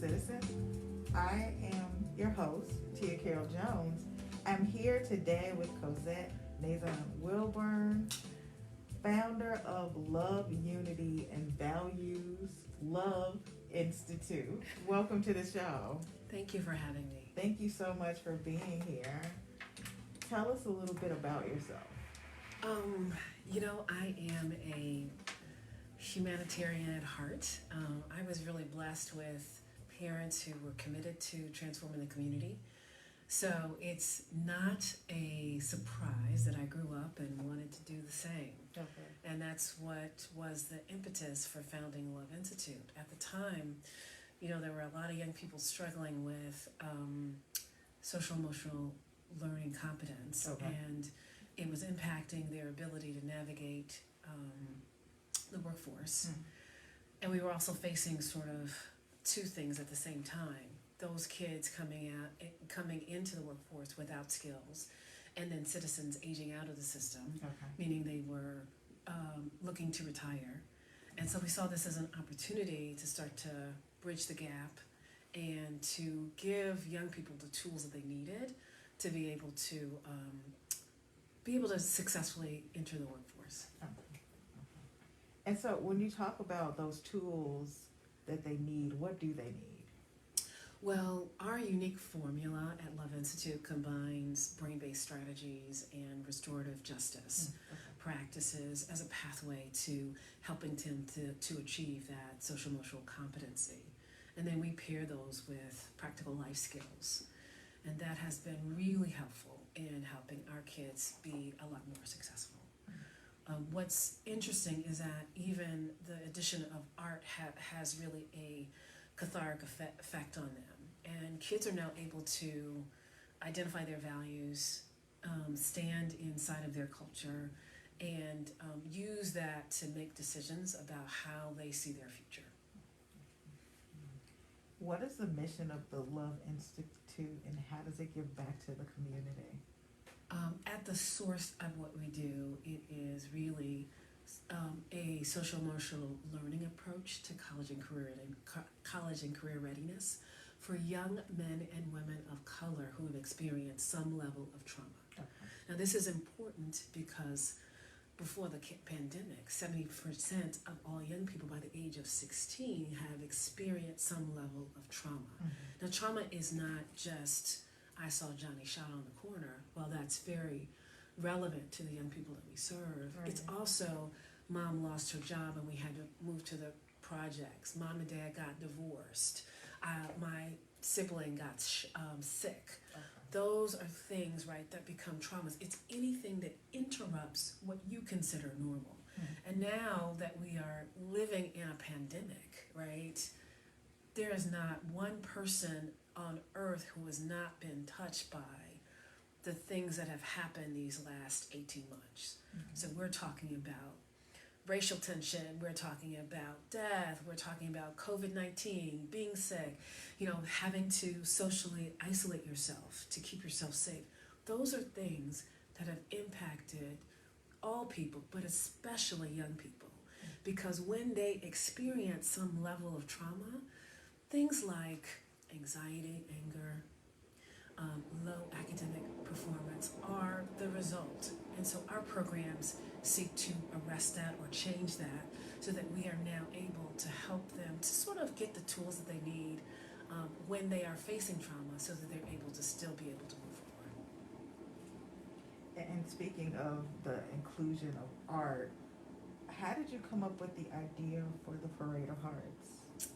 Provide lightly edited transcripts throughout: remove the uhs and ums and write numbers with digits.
citizen. I am your host, Tia Carol Jones. I'm here today with Cosette Nazon-Wilburn, founder of LUV Unity and Values LUV Institute. Welcome to the show. Thank you for having me. Thank you so much for being here. Tell us a little bit about yourself. I am a humanitarian at heart. I was really blessed with parents who were committed to transforming the community. So it's not a surprise that I grew up and wanted to do the same. Okay. And that's what was the impetus for founding LUV Institute. At the time, there were a lot of young people struggling with social-emotional learning competence, Okay. and it was impacting their ability to navigate the workforce. And we were also facing sort of two things at the same time. Those kids coming into the workforce without skills, and then citizens aging out of the system, meaning they were looking to retire. And so we saw this as an opportunity to start to bridge the gap and to give young people the tools that they needed to be able to successfully enter the workforce. And so when you talk about those tools that they need, what do they need? Well, our unique formula at LUV Institute combines brain-based strategies and restorative justice practices as a pathway to helping them to achieve that social-emotional competency. And then we pair those with practical life skills. And that has been really helpful in helping our kids be a lot more successful. What's interesting is that even the addition of art has really a cathartic effect on them. And kids are now able to identify their values, stand inside of their culture, and use that to make decisions about how they see their future. What is the mission of the LUV Institute, and how does it give back to the community? At the source of what we do, it is really a social-emotional learning approach to college and career readiness for young men and women of color who have experienced some level of trauma. Okay. Now, this is important because before the pandemic, 70% of all young people by the age of 16 have experienced some level of trauma. Now, trauma is not just, I saw Johnny shot on the corner. Well, that's very relevant to the young people that we serve. Right. It's also, mom lost her job and we had to move to the projects. Mom and dad got divorced. My sibling got sick. Okay. Those are things, right, that become traumas. It's anything that interrupts what you consider normal. And now that we are living in a pandemic, right, there is not one person on earth who has not been touched by the things that have happened these last 18 months. So we're talking about racial tension, we're talking about death, we're talking about COVID-19, being sick, having to socially isolate yourself to keep yourself safe. Those are things that have impacted all people, but especially young people. Because when they experience some level of trauma, things like anxiety, anger, low academic performance are the result. And so our programs seek to arrest that or change that so that we are now able to help them to sort of get the tools that they need when they are facing trauma so that they're able to still be able to move forward. And speaking of the inclusion of art, how did you come up with the idea for the Parade of Hearts?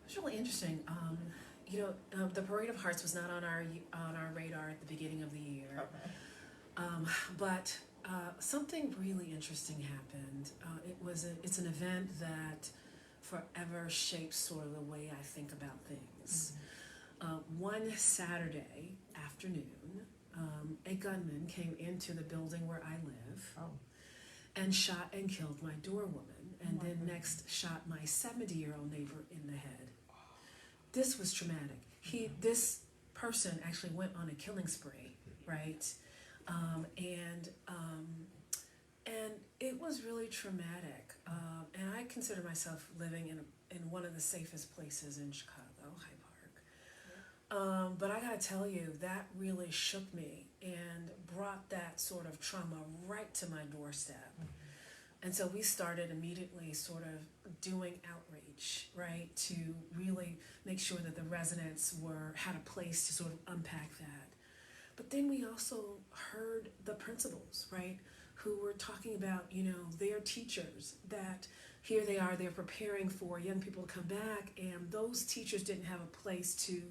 It's really interesting. The Parade of Hearts was not on our radar at the beginning of the year, but something really interesting happened. It's an event that forever shapes sort of the way I think about things. One Saturday afternoon, a gunman came into the building where I live and shot and killed my doorwoman, and then next shot my 70-year-old neighbor in the head. This was traumatic. This person actually went on a killing spree, right? And it was really traumatic. And I consider myself living in one of the safest places in Chicago. But I gotta tell you, that really shook me and brought that sort of trauma right to my doorstep. And so we started immediately sort of doing outreach, right, to really make sure that the residents had a place to sort of unpack that. But then we also heard the principals, right, who were talking about, their teachers, that here they are, they're preparing for young people to come back, and those teachers didn't have a place to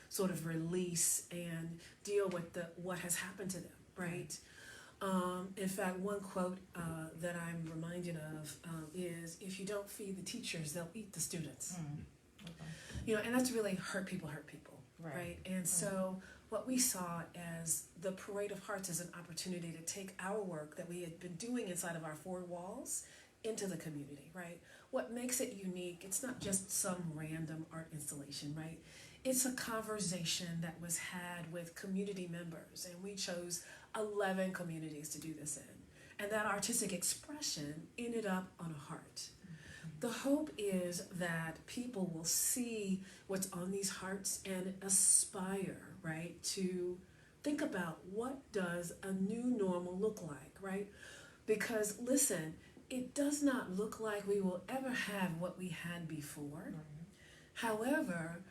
sort of release and deal with what has happened to them, right? In fact, one quote that I'm reminded of is, if you don't feed the teachers, they'll eat the students. Okay. And that's really hurt people, right? And so what we saw as the Parade of Hearts is an opportunity to take our work that we had been doing inside of our four walls into the community, right? What makes it unique, it's not just some random art installation, right? It's a conversation that was had with community members, and we chose 11 communities to do this in. And that artistic expression ended up on a heart. The hope is that people will see what's on these hearts and aspire, right, to think about, what does a new normal look like, right? Because listen, it does not look like we will ever have what we had before. However,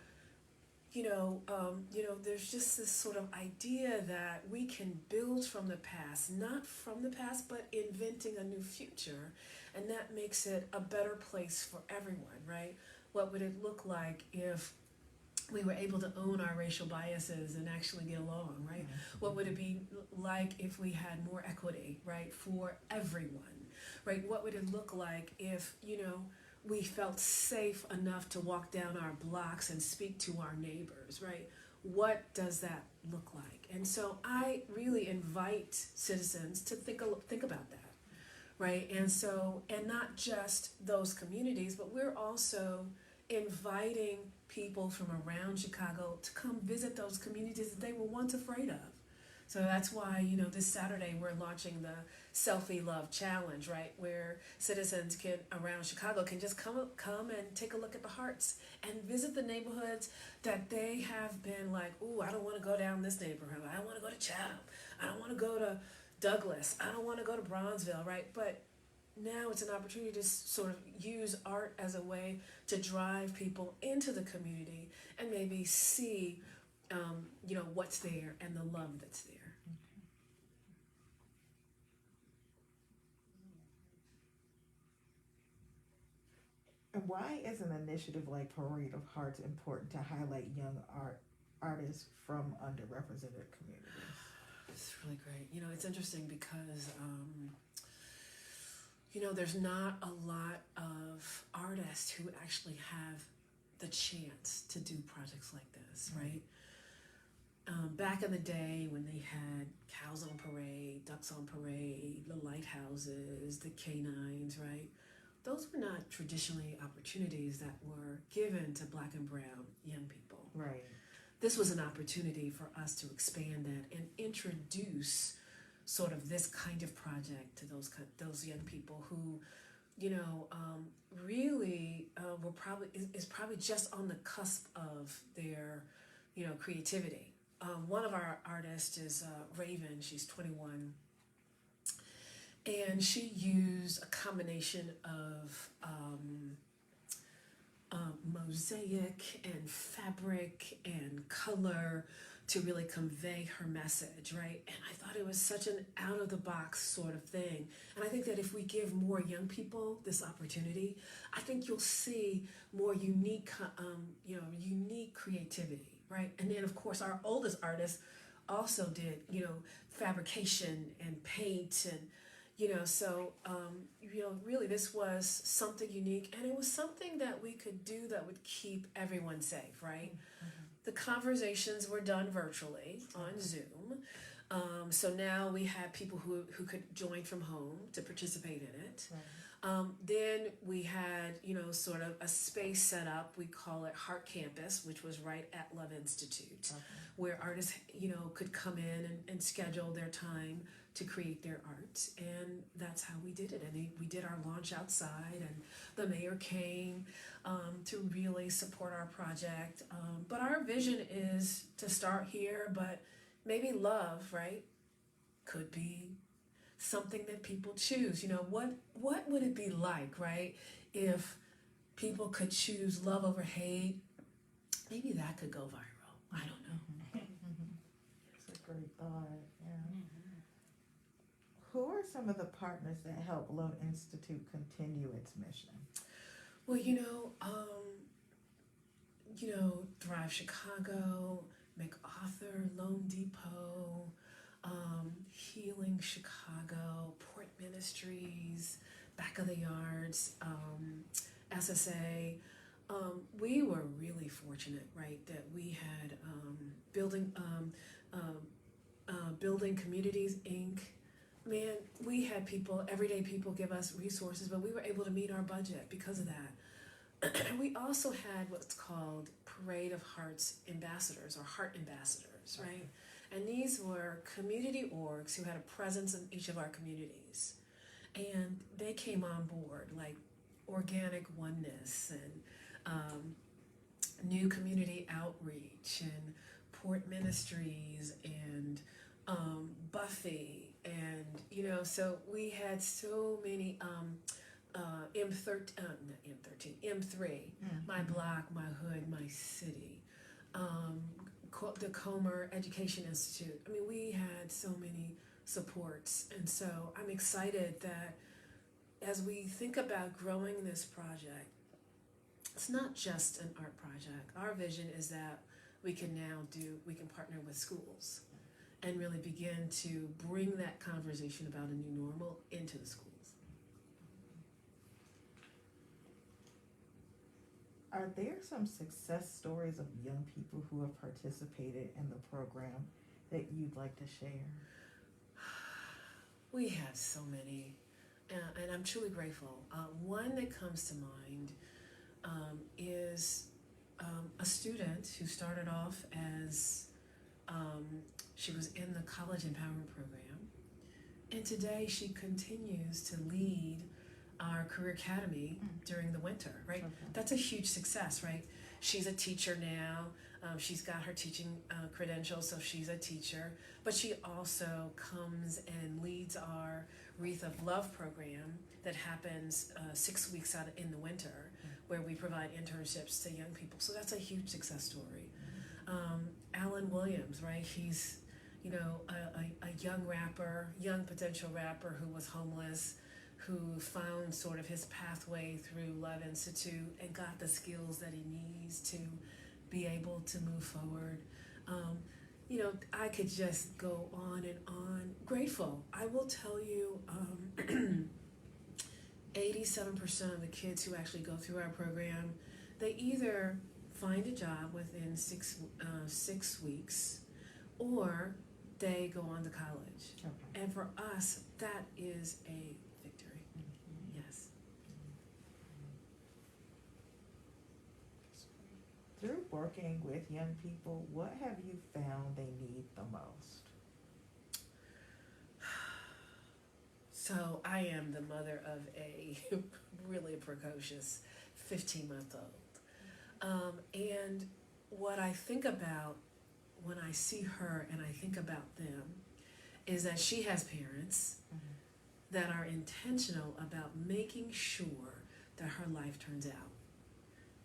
there's just this sort of idea that we can build from the past, not from the past, but inventing a new future. And that makes it a better place for everyone, right? What would it look like if we were able to own our racial biases and actually get along, right? What would it be like if we had more equity, right, for everyone, right? What would it look like if, we felt safe enough to walk down our blocks and speak to our neighbors, right? What does that look like? And so I really invite citizens to think about that, right? And not just those communities, but we're also inviting people from around Chicago to come visit those communities that they were once afraid of. So that's why, this Saturday we're launching the Selfie Love Challenge, right? Where citizens around Chicago can just come and take a look at the hearts and visit the neighborhoods that they have been like, ooh, I don't want to go down this neighborhood. I don't want to go to Chatham. I don't want to go to Douglas. I don't want to go to Bronzeville, right? But now it's an opportunity to sort of use art as a way to drive people into the community and maybe see what's there and the love that's there. And why is an initiative like Parade of Hearts important to highlight young artists from underrepresented communities? It's really great. It's interesting because there's not a lot of artists who actually have the chance to do projects like this, right? Back in the day when they had cows on parade, ducks on parade, the lighthouses, the canines, right? Those were not traditionally opportunities that were given to Black and brown young people. Right. This was an opportunity for us to expand that and introduce sort of this kind of project to those young people who, really were probably just on the cusp of their, creativity. One of our artists is Raven. She's 21. And she used a combination of mosaic and fabric and color to really convey her message, right? And I thought it was such an out-of-the-box sort of thing. And I think that if we give more young people this opportunity, I think you'll see more unique creativity, right? And then, of course, our oldest artist also did, fabrication and paint and, really this was something unique, and it was something that we could do that would keep everyone safe, right? The conversations were done virtually on Zoom. So now we had people who could join from home to participate in it. Then we had, sort of a space set up. We call it Heart Campus, which was right at LUV Institute, Okay. where artists, could come in and schedule their time to create their art. And that's how we did it. And we did our launch outside, and the mayor came to really support our project. But our vision is to start here, but maybe love, right, could be something that people choose. What would it be like, right, if people could choose love over hate? Maybe that could go viral. I don't know. It's a great thought. Yeah. Who are some of the partners that help LUV Institute continue its mission? Well, Thrive Chicago, MacArthur, Loan Depot, Healing Chicago, Port Ministries, Back of the Yards, SSA. We were really fortunate, right, that we had Building Communities, Inc. Man, we had everyday people give us resources, but we were able to meet our budget because of that. We also had what's called Parade of Hearts Ambassadors, or Heart Ambassadors, right? And these were community orgs who had a presence in each of our communities. And they came on board, like Organic Oneness and New Community Outreach and Port Ministries and Buffy. And, so we had so many M3, My Block, My Hood, My City, the Comer Education Institute. I mean, we had so many supports, and so I'm excited that as we think about growing this project, it's not just an art project. Our vision is that we can partner with schools and really begin to bring that conversation about a new normal into the schools. Are there some success stories of young people who have participated in the program that you'd like to share? We have so many, and I'm truly grateful. One that comes to mind is a student who started off as she was in the college empowerment program, and today she continues to lead our career academy during the winter, right? Okay. That's a huge success, right? She's a teacher now. She's got her teaching credentials, so she's a teacher. But she also comes and leads our Wreath of Love program that happens 6 weeks out in the winter, where we provide internships to young people. So that's a huge success story. Alan Williams, right? He's, a young potential rapper who was homeless, who found sort of his pathway through LUV Institute and got the skills that he needs to be able to move forward. I could just go on and on. Grateful. I will tell you, 87% of the kids who actually go through our program, they either find a job within 6 weeks, or they go on to college. Okay. And for us, that is a victory. Yes. Through working with young people, what have you found they need the most? So I am the mother of a really precocious 15-month-old. And what I think about when I see her and I think about them is that she has parents that are intentional about making sure that her life turns out.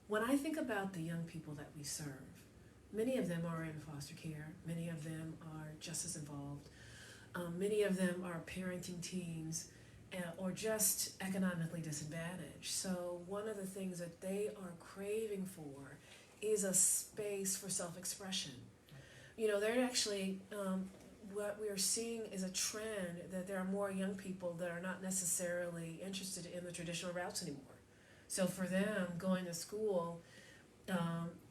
When I think about the young people that we serve, many of them are in foster care, many of them are just as involved, many of them are parenting teams, or just economically disadvantaged. So one of the things that they are craving for is a space for self-expression. They're actually, what we are seeing is a trend that there are more young people that are not necessarily interested in the traditional routes anymore. So for them, going to school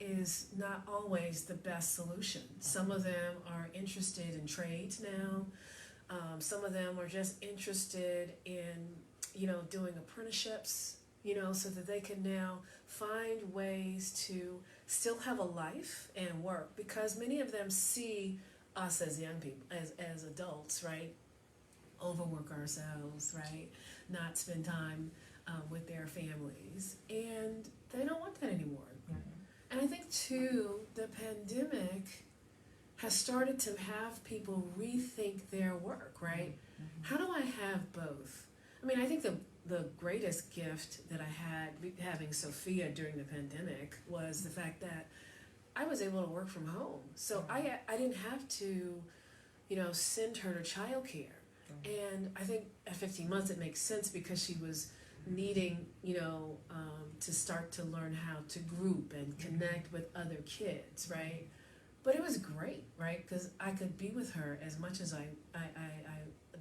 is not always the best solution. Some of them are interested in trades now. Some of them are just interested in, doing apprenticeships, so that they can now find ways to still have a life and work, because many of them see us as young people, as adults, right? Overwork ourselves, right? Not spend time with their families, and they don't want that anymore. And I think too, the pandemic has started to have people rethink their work, right? How do I have both? I mean, I think the greatest gift that I had having Sophia during the pandemic was the fact that I was able to work from home. So I didn't have to, send her to childcare. And I think at 15 months it makes sense, because she was needing, to start to learn how to group and connect with other kids, right? But it was great, right? Because I could be with her as much as I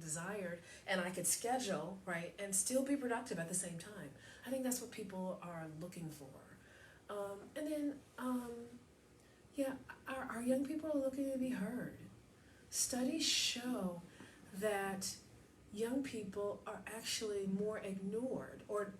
desired, and I could schedule, right, and still be productive at the same time. I think that's what people are looking for. And then, our young people are looking to be heard. Studies show that young people are actually more ignored, or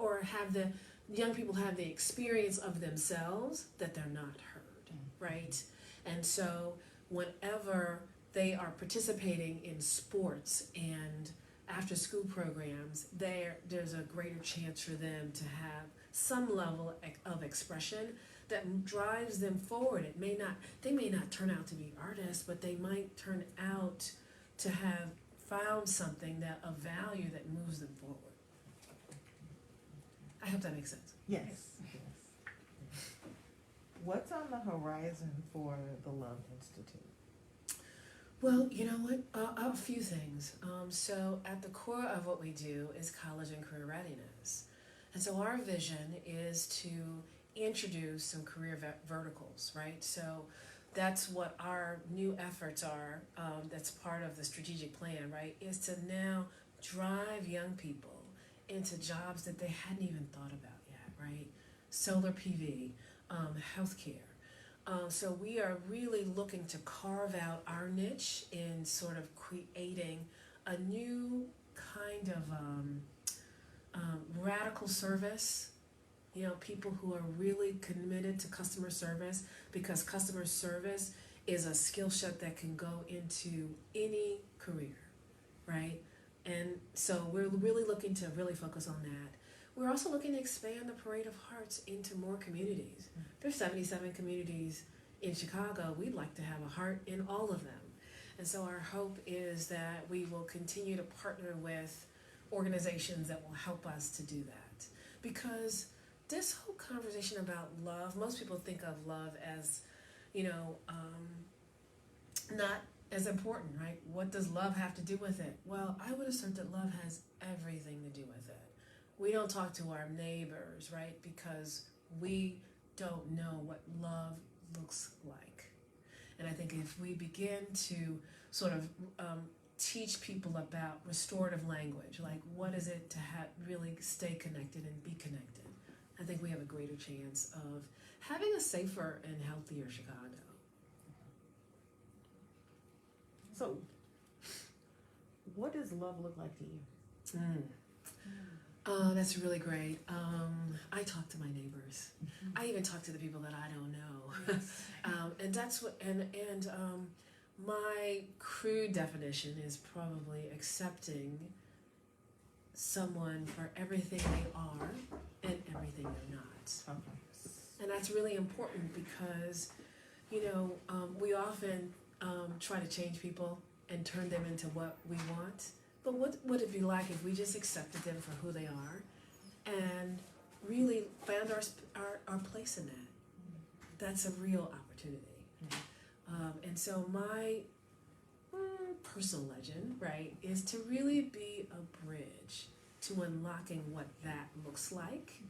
young people have the experience of themselves that they're not heard, right? And so whenever they are participating in sports and after school programs, there's a greater chance for them to have some level of expression that drives them forward. They may not turn out to be artists, but they might turn out to have found something of value that moves them forward. I hope that makes sense. Yes. What's on the horizon for the LUV Institute? Well, you know what? A few things. So at the core of what we do is college and career readiness. And so our vision is to introduce some career verticals, right? So that's what our new efforts are. That's part of the strategic plan, right? Is to now drive young people into jobs that they hadn't even thought about yet, right? Solar PV, healthcare. So we are really looking to carve out our niche in sort of creating a new kind of radical service. People who are really committed to customer service, because customer service is a skill set that can go into any career, right? And so we're really looking to really focus on that. We're also looking to expand the Parade of Hearts into more communities. There's 77 communities in Chicago. We'd like to have a heart in all of them. And so our hope is that we will continue to partner with organizations that will help us to do that. Because this whole conversation about love, most people think of love as, not as important, right? What does love have to do with it? Well, I would assert that love has everything to do with it. We don't talk to our neighbors, right? Because we don't know what love looks like. And I think if we begin to sort of teach people about restorative language, like what is it to really stay connected and be connected, I think we have a greater chance of having a safer and healthier Chicago. So, what does love look like to you? That's really great. I talk to my neighbors. I even talk to the people that I don't know. And that's what, my crude definition is probably accepting someone for everything they are and everything they're not. Okay. And that's really important because, we often try to change people and turn them into what we want. But what would it be like if we just accepted them for who they are and really found our place in that? That's a real opportunity. And so my personal legend, right, is to really be a bridge to unlocking what that looks like,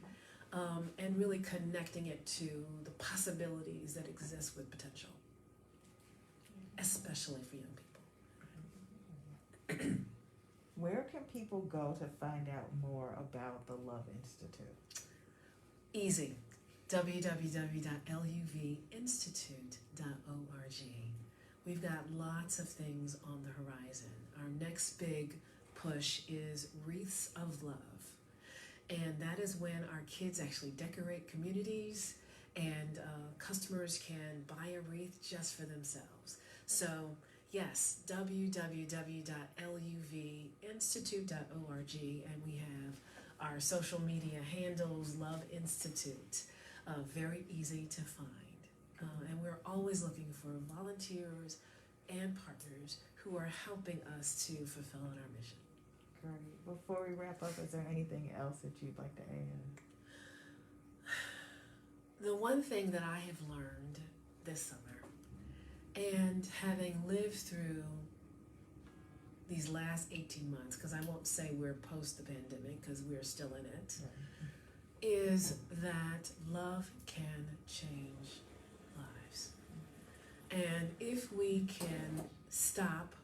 and really connecting it to the possibilities that exist with potential, especially for young people. Where can people go to find out more about the LUV Institute? Easy. www.luvinstitute.org. We've got lots of things on the horizon. Our next big push is Wreaths of Love. And that is when our kids actually decorate communities, and customers can buy a wreath just for themselves. So yes, www.luvinstitute.org, and we have our social media handles, LUV Institute, very easy to find. And we're always looking for volunteers and partners who are helping us to fulfill our mission. Great. Before we wrap up, is there anything else that you'd like to add? The one thing that I have learned this summer, and having lived through these last 18 months, because I won't say we're post the pandemic because we're still in it, is that love can change lives. And if we can stop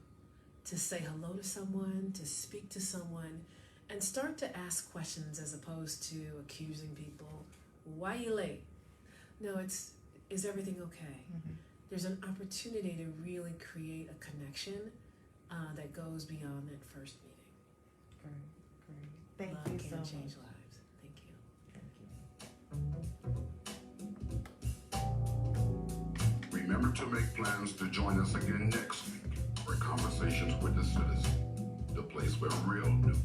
to say hello to someone, to speak to someone, and start to ask questions as opposed to accusing people, why are you late? No, is everything okay? Mm-hmm. There's an opportunity to really create a connection that goes beyond that first meeting. Great. Love Thank you so can much. change lives. Thank you. Remember to make plans to join us again next week for Conversations with the Citizen, the place where real news